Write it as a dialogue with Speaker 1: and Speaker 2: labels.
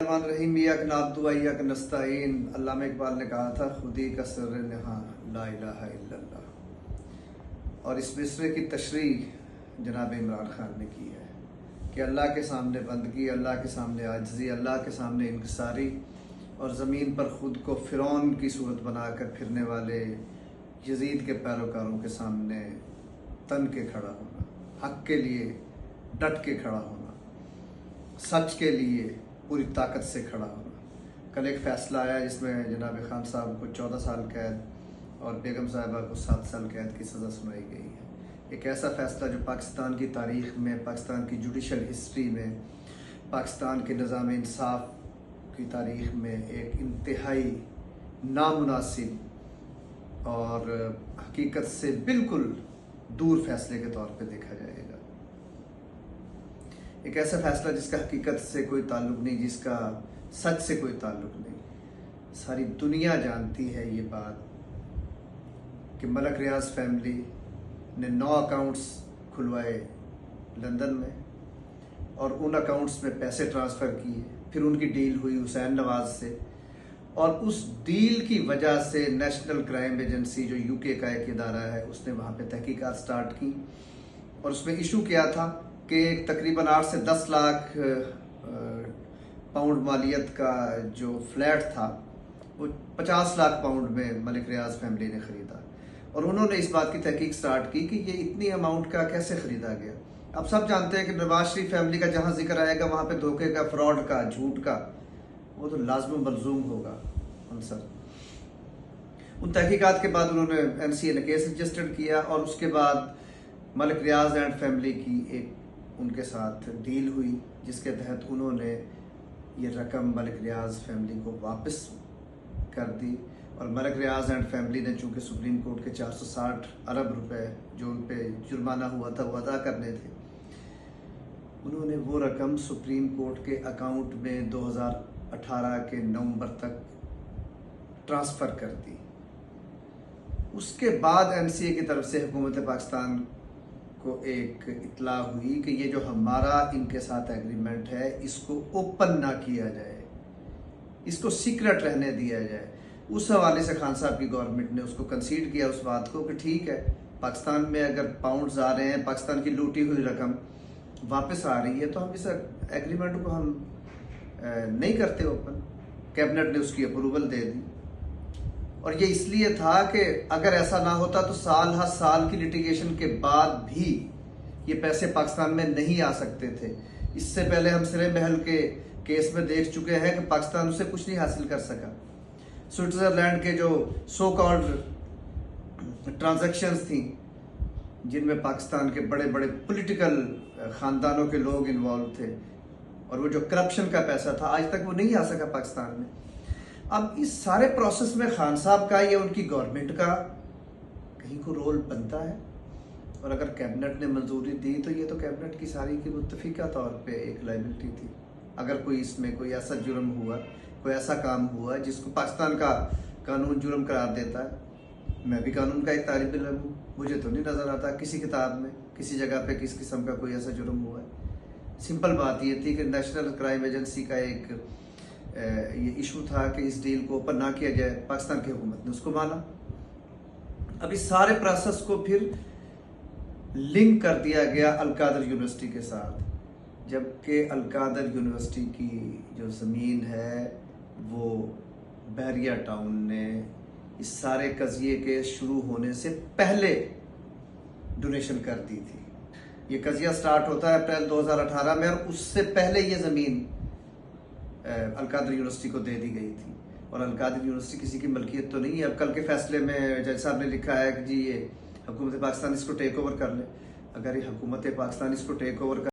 Speaker 1: रहीम यक नाब्दु व यक नस्तईन। अल्लामा इकबाल ने कहा था खुदी का सर नहा ला इलाहा इल्लल्लाह। और इस मिसरे की तशरीह जनाब इमरान खान ने की है कि अल्लाह के सामने बंदगी, अल्लाह के सामने आजिज़ी, अल्लाह के सामने इंकिसारी और ज़मीन पर ख़ुद को फ़िरौन की सूरत बनाकर फिरने वाले यजीद के पैरोकारों के सामने तन के खड़ा होना, हक़ के लिए डट के खड़ा होना, सच के लिए पूरी ताकत से खड़ा होना। कल एक फ़ैसला आया जिसमें जनाब खान साहब को 14 साल कैद और बेगम साहिबा को 7 साल कैद की सज़ा सुनाई गई है। एक ऐसा फ़ैसला जो पाकिस्तान की तारीख़ में, पाकिस्तान की जुडिशल हिस्ट्री में, पाकिस्तान के निज़ाम इंसाफ की तारीख़ में एक इंतहाई नामुनासिब और हकीकत से बिल्कुल दूर फैसले के तौर पे देखा जाएगा। एक ऐसा फैसला जिसका हकीकत से कोई ताल्लुक नहीं, जिसका सच से कोई ताल्लुक नहीं। सारी दुनिया जानती है ये बात कि मलक रियाज फैमिली ने 9 अकाउंट्स खुलवाए लंदन में और उन अकाउंट्स में पैसे ट्रांसफ़र किए। फिर उनकी डील हुई हुसैन नवाज से और उस डील की वजह से नेशनल क्राइम एजेंसी जो यूके का एक इदारा है उसने वहाँ पे तहकीकात स्टार्ट की और उसमें इशू किया था कि तकरीबन 8 से 10 लाख पाउंड मालियत का जो फ्लैट था वो 50 लाख पाउंड में मलिक रियाज फैमिली ने ख़रीदा। और उन्होंने इस बात की तहकीक स्टार्ट की कि ये इतनी अमाउंट का कैसे ख़रीदा गया। अब सब जानते हैं कि नवाज शरीफ फैमिली का जहाँ जिक्र आएगा वहाँ पे धोखे का, फ्रॉड का, झूठ का वो तो लाजम मलजूम होगा आंसर। उन तहकीकात के बाद उन्होंने एनसीए ने केस रजिस्टर्ड किया और उसके बाद मलिक रियाज एंड फैमिली की एक उनके साथ डील हुई जिसके तहत उन्होंने ये रकम मलिक रियाज फैमिली को वापस कर दी। और मलिक रियाज एंड फैमिली ने चूँकि सुप्रीम कोर्ट के 460 अरब रुपए जो उन पे जुर्माना हुआ था वो अदा करने थे, उन्होंने वो रकम सुप्रीम कोर्ट के अकाउंट में 2018 के नवंबर तक ट्रांसफ़र कर दी। उसके बाद एनसीए की तरफ से हुकूमत पाकिस्तान को एक इत्तला हुई कि ये जो हमारा इनके साथ एग्रीमेंट है इसको ओपन ना किया जाए, इसको सीक्रेट रहने दिया जाए। उस हवाले से खान साहब की गवर्नमेंट ने उसको कंसीड किया उस बात को कि ठीक है, पाकिस्तान में अगर पाउंड्स आ रहे हैं, पाकिस्तान की लूटी हुई रकम वापस आ रही है तो हम इस एग्रीमेंट को हम नहीं करते ओपन। कैबिनेट ने उसकी अप्रूवल दे दी और ये इसलिए था कि अगर ऐसा ना होता तो साल हर साल की लिटिगेशन के बाद भी ये पैसे पाकिस्तान में नहीं आ सकते थे। इससे पहले हम सिरे महल के केस में देख चुके हैं कि पाकिस्तान उससे कुछ नहीं हासिल कर सका। स्विट्जरलैंड के जो सो कॉल्ड ट्रांजैक्शंस थी जिनमें पाकिस्तान के बड़े बड़े पॉलिटिकल ख़ानदानों के लोग इन्वॉल्व थे और वो जो करप्शन का पैसा था आज तक वो नहीं आ सका पाकिस्तान में। अब इस सारे प्रोसेस में खान साहब का या उनकी गवर्नमेंट का कहीं को रोल बनता है और अगर कैबिनेट ने मंजूरी दी तो ये तो कैबिनेट की सारी की मुत्तफिका तौर पे एक लायबिलिटी थी। अगर कोई इसमें कोई ऐसा जुर्म हुआ, कोई ऐसा काम हुआ जिसको पाकिस्तान का कानून जुर्म करार देता है, मैं भी कानून का एक तालिब इल्म हूँ, मुझे तो नहीं नज़र आता किसी किताब में किसी जगह पे किस किस्म का कोई ऐसा जुर्म हुआ है। सिंपल बात ये थी कि नेशनल क्राइम एजेंसी का एक ये इशू था कि इस डील को ओपन ना किया जाए, पाकिस्तान की हुकूमत ने उसको माना। अब इस सारे प्रोसेस को फिर लिंक कर दिया गया अलकादर यूनिवर्सिटी के साथ, जबकि अलकादर यूनिवर्सिटी की जो ज़मीन है वो बहरिया टाउन ने इस सारे कज़िए के शुरू होने से पहले डोनेशन कर दी थी। ये कज़िया स्टार्ट होता है अप्रैल 2018 में और उससे पहले ये ज़मीन अलकादर यूनिवर्सिटी को दे दी गई थी। और अलकादर यूनिवर्सिटी किसी की मलकियत तो नहीं है। अब कल के फैसले में जज साहब ने लिखा है कि जी ये हुकूमत पाकिस्तान इसको टेक ओवर कर ले। अगर ये हुकूमत पाकिस्तान इसको टेक ओवर